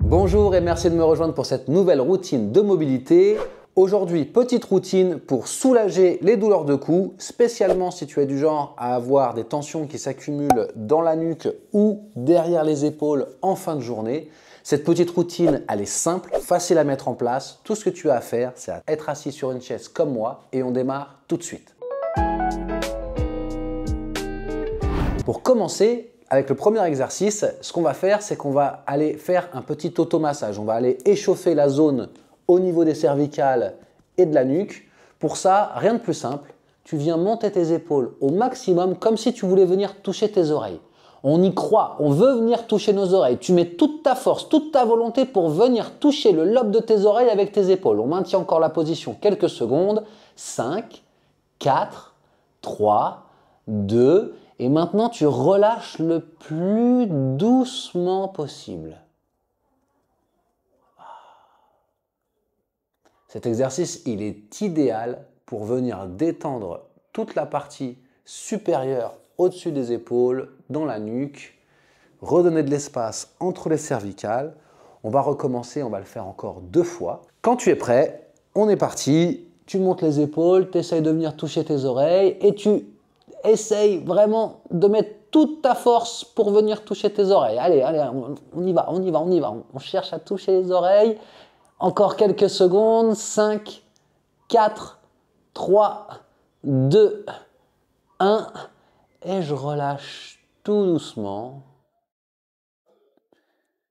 Bonjour et merci de me rejoindre pour cette nouvelle routine de mobilité. Aujourd'hui, petite routine pour soulager les douleurs de cou, spécialement si tu es du genre à avoir des tensions qui s'accumulent dans la nuque ou derrière les épaules en fin de journée. Cette petite routine, elle est simple, facile à mettre en place. Tout ce que tu as à faire, c'est être assis sur une chaise comme moi et on démarre tout de suite. Pour commencer, avec le premier exercice, ce qu'on va faire, c'est qu'on va aller faire un petit automassage. On va aller échauffer la zone au niveau des cervicales et de la nuque. Pour ça, rien de plus simple. Tu viens monter tes épaules au maximum comme si tu voulais venir toucher tes oreilles. On y croit, on veut venir toucher nos oreilles. Tu mets toute ta force, toute ta volonté pour venir toucher le lobe de tes oreilles avec tes épaules. On maintient encore la position quelques secondes. 5, 4, 3, 2... Et maintenant, tu relâches le plus doucement possible. Cet exercice, il est idéal pour venir détendre toute la partie supérieure au-dessus des épaules, dans la nuque, redonner de l'espace entre les cervicales. On va recommencer, on va le faire encore 2 fois. Quand tu es prêt, on est parti. Tu montes les épaules, tu essayes de venir toucher tes oreilles et tu essaye vraiment de mettre toute ta force pour venir toucher tes oreilles. Allez, on y va. On cherche à toucher les oreilles. Encore quelques secondes. 5, 4, 3, 2, 1. Et je relâche tout doucement.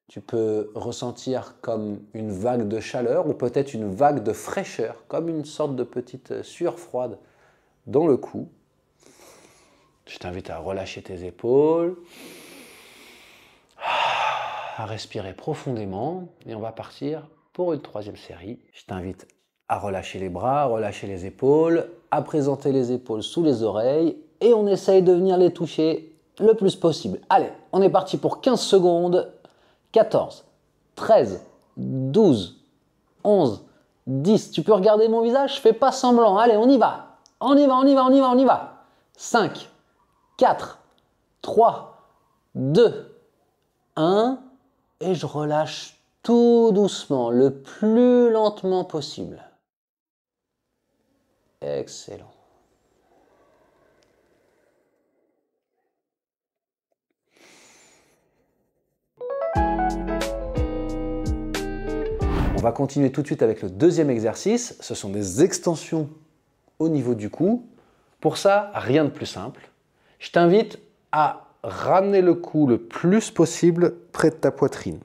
Tu peux ressentir comme une vague de chaleur ou peut-être une vague de fraîcheur, comme une sorte de petite sueur froide dans le cou. Je t'invite à relâcher tes épaules, à respirer profondément et on va partir pour une 3e série. Je t'invite à relâcher les bras, relâcher les épaules, à présenter les épaules sous les oreilles et on essaye de venir les toucher le plus possible. Allez, on est parti pour 15 secondes. 14, 13, 12, 11, 10. Tu peux regarder mon visage, je fais pas semblant. Allez, on y va. On y va. 5, 4, 3, 2, 1 et je relâche tout doucement, le plus lentement possible. Excellent. On va continuer tout de suite avec le 2e exercice. Ce sont des extensions au niveau du cou. Pour ça, rien de plus simple. Je t'invite à ramener le cou le plus possible près de ta poitrine.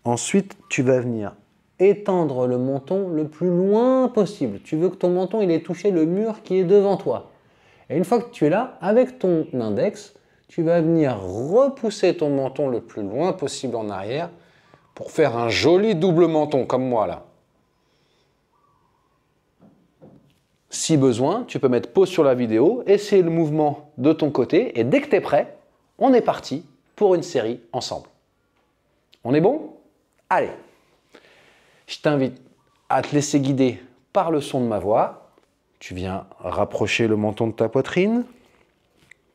Ensuite, tu vas venir étendre le menton le plus loin possible. Tu veux que ton menton il ait touché le mur qui est devant toi. Et une fois que tu es là, avec ton index, tu vas venir repousser ton menton le plus loin possible en arrière pour faire un joli double menton comme moi là. Si besoin, tu peux mettre pause sur la vidéo, essayer le mouvement de ton côté et dès que tu es prêt, on est parti pour une série ensemble. On est bon? Allez! Je t'invite à te laisser guider par le son de ma voix. Tu viens rapprocher le menton de ta poitrine.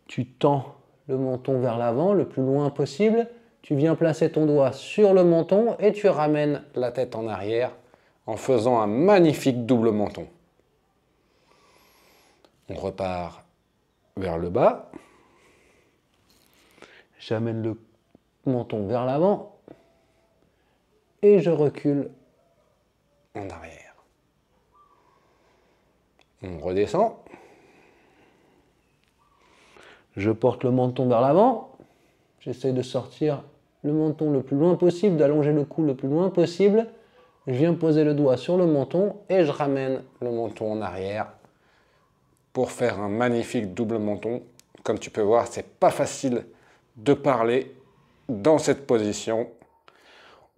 Tu tends le menton vers l'avant le plus loin possible. Tu viens placer ton doigt sur le menton et tu ramènes la tête en arrière en faisant un magnifique double menton. On repart vers le bas. J'amène le menton vers l'avant et je recule en arrière. On redescend. Je porte le menton vers l'avant. J'essaie de sortir le menton le plus loin possible, d'allonger le cou le plus loin possible. Je viens poser le doigt sur le menton et je ramène le menton en arrière pour faire un magnifique double menton. Comme tu peux voir, c'est pas facile de parler dans cette position.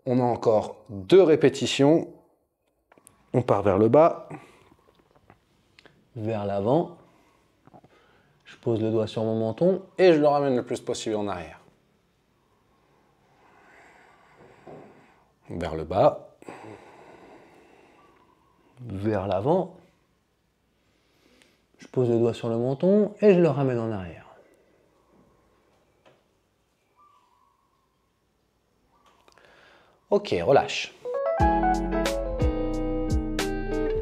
On a encore 2 répétitions. On part vers le bas, vers l'avant. Je pose le doigt sur mon menton et je le ramène le plus possible en arrière. Vers le bas, vers l'avant. Je pose le doigt sur le menton et je le ramène en arrière. Ok, relâche.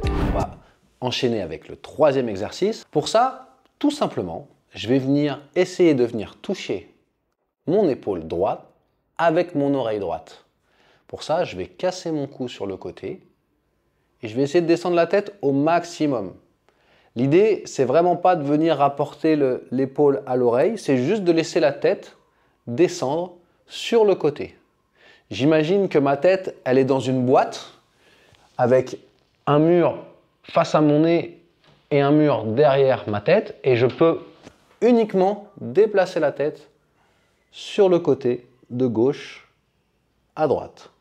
On va enchaîner avec le troisième exercice. Pour ça, tout simplement, je vais venir essayer de venir toucher mon épaule droite avec mon oreille droite. Pour ça, je vais casser mon cou sur le côté et je vais essayer de descendre la tête au maximum. L'idée, c'est vraiment pas de venir rapporter l'épaule à l'oreille, c'est juste de laisser la tête descendre sur le côté. J'imagine que ma tête, elle est dans une boîte avec un mur face à mon nez et un mur derrière ma tête et je peux uniquement déplacer la tête sur le côté de gauche à droite.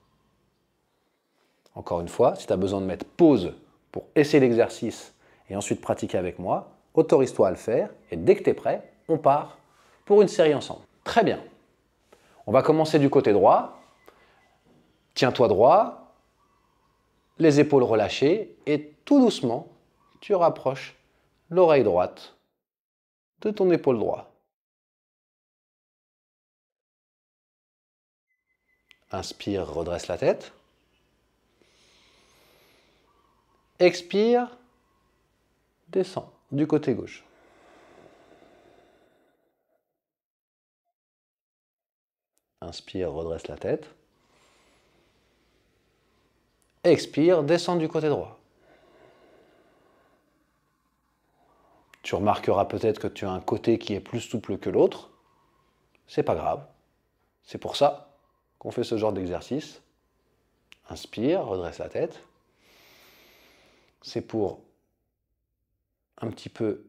Encore une fois, si tu as besoin de mettre pause pour essayer l'exercice et ensuite pratiquer avec moi, autorise-toi à le faire et dès que tu es prêt, on part pour une série ensemble. Très bien. On va commencer du côté droit. Tiens-toi droit, les épaules relâchées et tout doucement, tu rapproches l'oreille droite de ton épaule droite. Inspire, redresse la tête. Expire, descends du côté gauche. Inspire, redresse la tête. Expire, descends du côté droit. Tu remarqueras peut-être que tu as un côté qui est plus souple que l'autre. C'est pas grave. C'est pour ça qu'on fait ce genre d'exercice. Inspire, redresse la tête. C'est pour un petit peu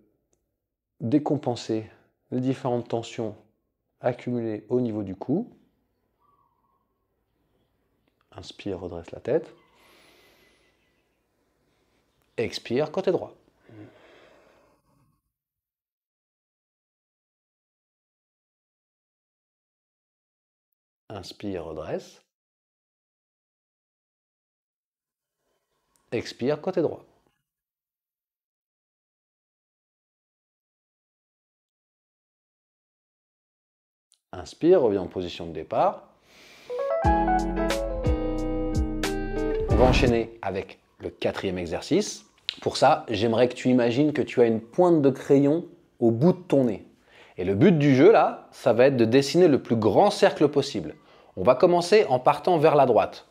décompenser les différentes tensions accumulées au niveau du cou. Inspire, redresse la tête. Expire, côté droit. Inspire, redresse. Expire, côté droit. Inspire, reviens en position de départ. On va enchaîner avec le quatrième exercice. Pour ça, j'aimerais que tu imagines que tu as une pointe de crayon au bout de ton nez. Et le but du jeu, là, ça va être de dessiner le plus grand cercle possible. On va commencer en partant vers la droite.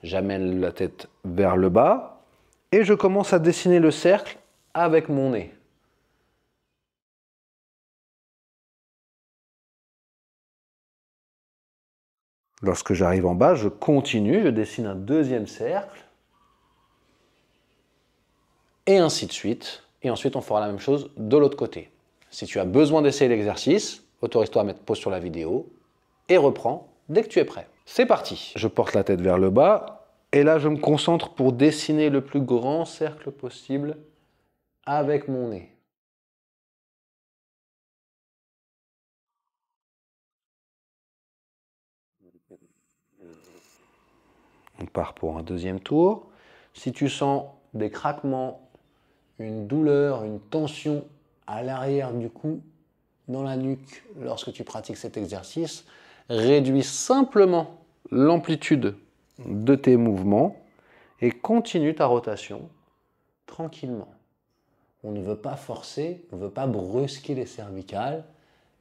J'amène la tête vers le bas et je commence à dessiner le cercle avec mon nez. Lorsque j'arrive en bas, je continue, je dessine un deuxième cercle. Et ainsi de suite. Et ensuite, on fera la même chose de l'autre côté. Si tu as besoin d'essayer l'exercice, autorise-toi à mettre pause sur la vidéo et reprends dès que tu es prêt. C'est parti. Je porte la tête vers le bas et là, je me concentre pour dessiner le plus grand cercle possible avec mon nez. On part pour un deuxième tour. Si tu sens des craquements, une douleur, une tension à l'arrière du cou, dans la nuque, lorsque tu pratiques cet exercice, réduis simplement l'amplitude de tes mouvements et continue ta rotation tranquillement. On ne veut pas forcer, on ne veut pas brusquer les cervicales.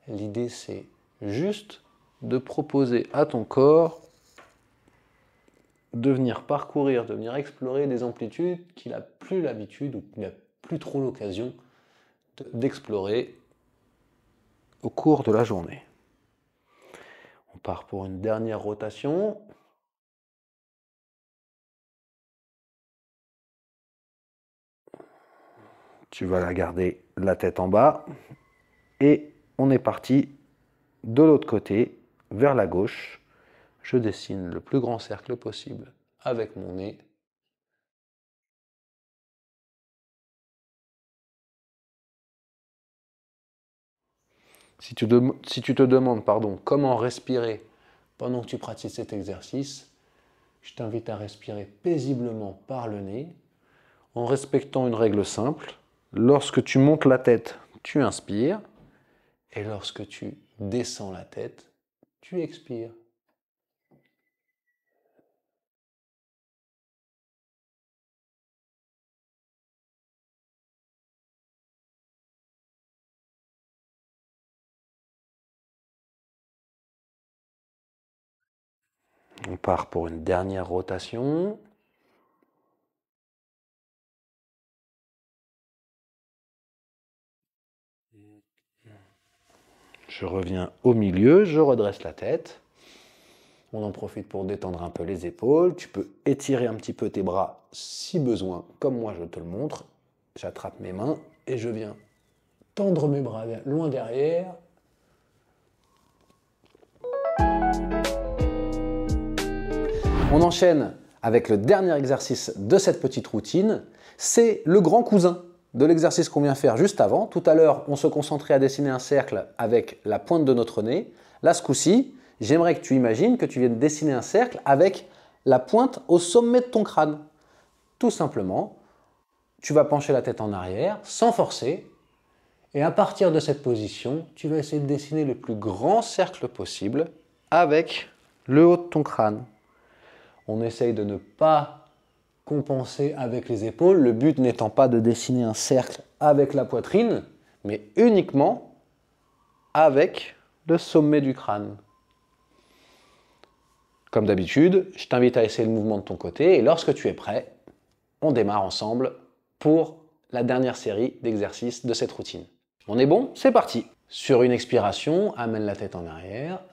L'idée, c'est juste de proposer à ton corps de venir parcourir, de venir explorer des amplitudes qu'il n'a plus l'habitude ou qu'il n'a plus trop l'occasion d'explorer au cours de la journée. On part pour une dernière rotation. Tu vas la garder la tête en bas et on est parti de l'autre côté, vers la gauche. Je dessine le plus grand cercle possible avec mon nez. Si tu te demandes comment respirer pendant que tu pratiques cet exercice, je t'invite à respirer paisiblement par le nez en respectant une règle simple. Lorsque tu montes la tête, tu inspires et lorsque tu descends la tête, tu expires. On part pour une dernière rotation. Je reviens au milieu, je redresse la tête. On en profite pour détendre un peu les épaules. Tu peux étirer un petit peu tes bras si besoin, comme moi je te le montre. J'attrape mes mains et je viens tendre mes bras loin derrière. On enchaîne avec le dernier exercice de cette petite routine. C'est le grand cousin de l'exercice qu'on vient faire juste avant. Tout à l'heure, on se concentrait à dessiner un cercle avec la pointe de notre nez. Là, ce coup-ci, j'aimerais que tu imagines que tu viennes dessiner un cercle avec la pointe au sommet de ton crâne. Tout simplement, tu vas pencher la tête en arrière sans forcer. Et à partir de cette position, tu vas essayer de dessiner le plus grand cercle possible avec le haut de ton crâne. On essaye de ne pas compenser avec les épaules, le but n'étant pas de dessiner un cercle avec la poitrine, mais uniquement avec le sommet du crâne. Comme d'habitude, je t'invite à essayer le mouvement de ton côté et lorsque tu es prêt, on démarre ensemble pour la dernière série d'exercices de cette routine. On est bon? C'est parti! Sur une expiration, amène la tête en arrière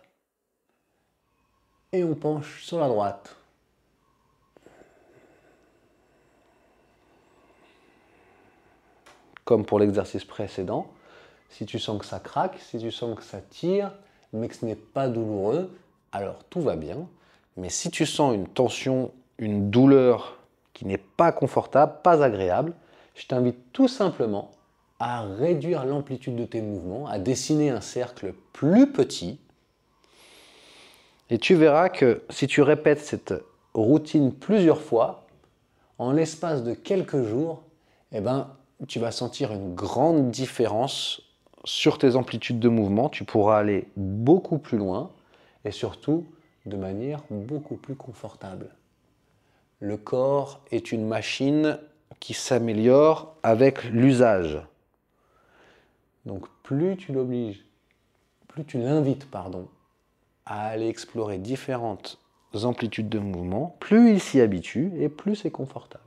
et on penche sur la droite. Comme pour l'exercice précédent, si tu sens que ça craque, si tu sens que ça tire, mais que ce n'est pas douloureux, alors tout va bien. Mais si tu sens une tension, une douleur qui n'est pas confortable, pas agréable, je t'invite tout simplement à réduire l'amplitude de tes mouvements, à dessiner un cercle plus petit. Et tu verras que si tu répètes cette routine plusieurs fois, en l'espace de quelques jours, tu vas sentir une grande différence sur tes amplitudes de mouvement. Tu pourras aller beaucoup plus loin et surtout de manière beaucoup plus confortable. Le corps est une machine qui s'améliore avec l'usage. Donc plus tu l'invites à aller explorer différentes amplitudes de mouvement, plus il s'y habitue et plus c'est confortable.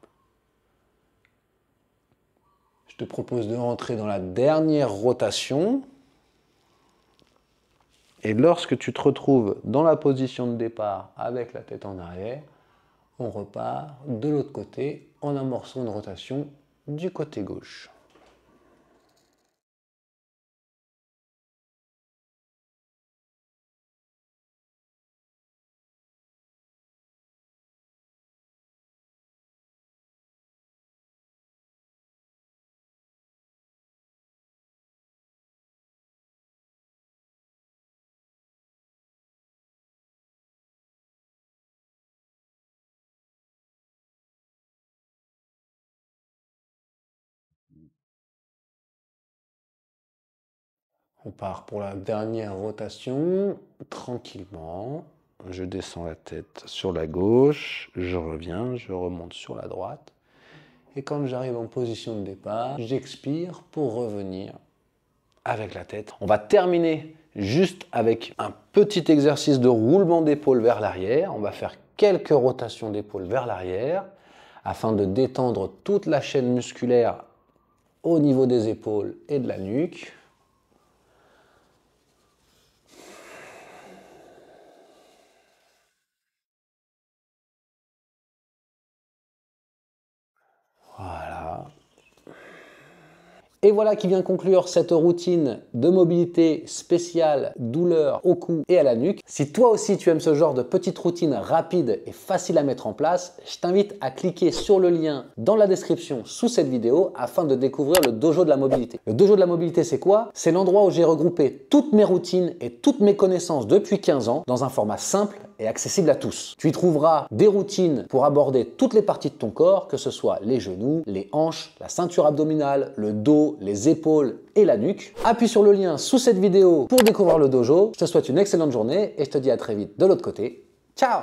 Je te propose de rentrer dans la dernière rotation. Et lorsque tu te retrouves dans la position de départ avec la tête en arrière, on repart de l'autre côté en amorçant une rotation du côté gauche. On part pour la dernière rotation, tranquillement. Je descends la tête sur la gauche, je reviens, je remonte sur la droite. Et quand j'arrive en position de départ, j'expire pour revenir avec la tête. On va terminer juste avec un petit exercice de roulement d'épaule vers l'arrière. On va faire quelques rotations d'épaule vers l'arrière afin de détendre toute la chaîne musculaire au niveau des épaules et de la nuque. Voilà. Et voilà qui vient conclure cette routine de mobilité spéciale, douleur au cou et à la nuque. Si toi aussi tu aimes ce genre de petite routine rapide et facile à mettre en place, je t'invite à cliquer sur le lien dans la description sous cette vidéo afin de découvrir le dojo de la mobilité. Le dojo de la mobilité, c'est quoi? C'est l'endroit où j'ai regroupé toutes mes routines et toutes mes connaissances depuis 15 ans dans un format simple et accessible à tous. Tu y trouveras des routines pour aborder toutes les parties de ton corps, que ce soit les genoux, les hanches, la ceinture abdominale, le dos, les épaules et la nuque. Appuie sur le lien sous cette vidéo pour découvrir le dojo. Je te souhaite une excellente journée et je te dis à très vite de l'autre côté. Ciao!